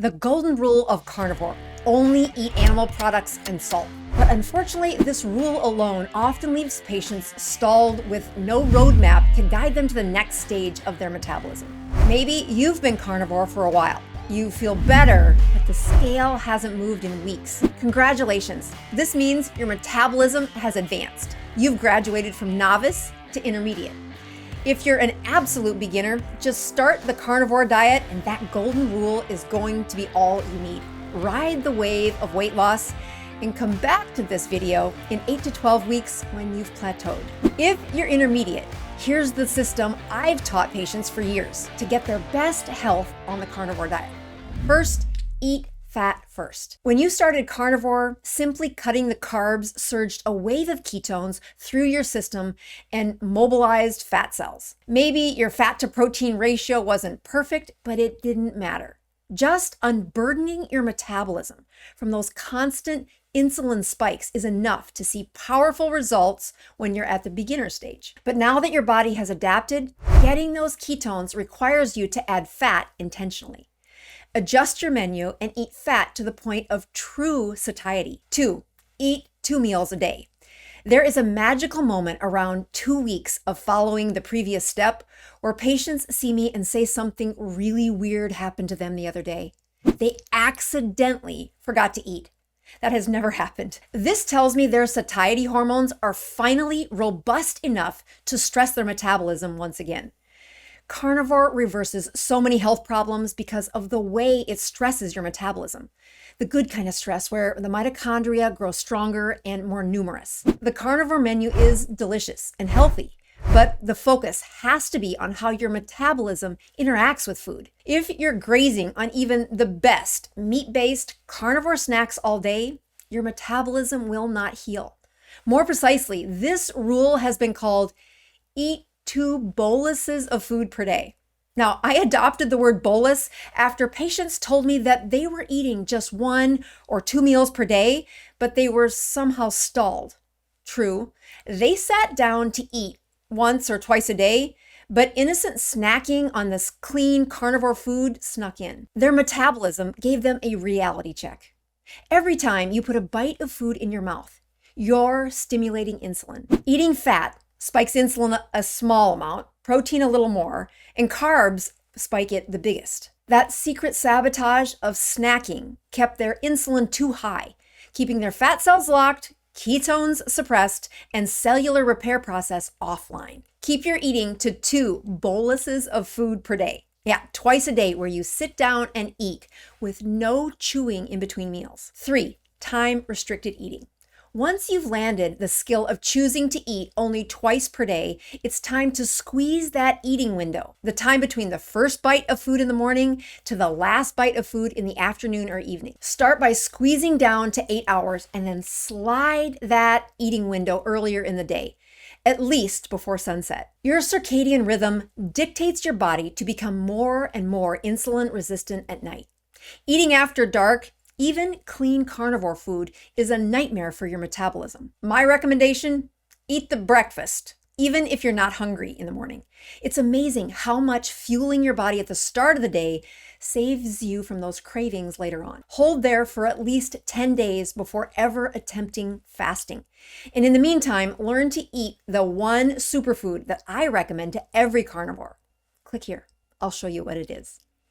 The golden rule of carnivore: only eat animal products and salt. But unfortunately, this rule alone often leaves patients stalled with no roadmap to guide them to the next stage of their metabolism. Maybe you've been carnivore for a while. You feel better, but the scale hasn't moved in weeks. Congratulations. This means your metabolism has advanced. You've graduated from novice to intermediate. If you're an absolute beginner, just start the carnivore diet and that golden rule is going to be all you need. Ride the wave of weight loss and come back to this video in 8 to 12 weeks when you've plateaued. If you're intermediate, here's the system I've taught patients for years to get their best health on the carnivore diet. First, eat fat first. When you started carnivore, simply cutting the carbs surged a wave of ketones through your system and mobilized fat cells. Maybe your fat to protein ratio wasn't perfect, but it didn't matter. Just unburdening your metabolism from those constant insulin spikes is enough to see powerful results when you're at the beginner stage. But now that your body has adapted, getting those ketones requires you to add fat intentionally. Adjust your menu and eat fat to the point of true satiety. 2, eat 2 meals a day. There is a magical moment around 2 weeks of following the previous step where patients see me and say something really weird happened to them the other day. They accidentally forgot to eat. That has never happened. This tells me their satiety hormones are finally robust enough to stress their metabolism once again. Carnivore reverses so many health problems because of the way it stresses your metabolism. The good kind of stress where the mitochondria grow stronger and more numerous. The carnivore menu is delicious and healthy, but the focus has to be on how your metabolism interacts with food. If you're grazing on even the best meat-based carnivore snacks all day, your metabolism will not heal. More precisely, this rule has been called eat 2 boluses of food per day. Now, I adopted the word bolus after patients told me that they were eating just 1 or 2 meals per day, but they were somehow stalled. True, they sat down to eat once or twice a day, but innocent snacking on this clean carnivore food snuck in. Their metabolism gave them a reality check. Every time you put a bite of food in your mouth, you're stimulating insulin. Eating fat spikes insulin a small amount, protein a little more, and carbs spike it the biggest. That secret sabotage of snacking kept their insulin too high, keeping their fat cells locked, ketones suppressed, and cellular repair process offline. Keep your eating to 2 boluses of food per day. Yeah, twice a day where you sit down and eat with no chewing in between meals. 3, time-restricted eating. Once you've landed the skill of choosing to eat only twice per day, it's time to squeeze that eating window, the time between the first bite of food in the morning to the last bite of food in the afternoon or evening. Start by squeezing down to 8 hours and then slide that eating window earlier in the day, at least before sunset. Your circadian rhythm dictates your body to become more and more insulin resistant at night. Eating after dark, even clean carnivore food, is a nightmare for your metabolism. My recommendation: eat the breakfast, even if you're not hungry in the morning. It's amazing how much fueling your body at the start of the day saves you from those cravings later on. Hold there for at least 10 days before ever attempting fasting. And in the meantime, learn to eat the one superfood that I recommend to every carnivore. Click here. I'll show you what it is.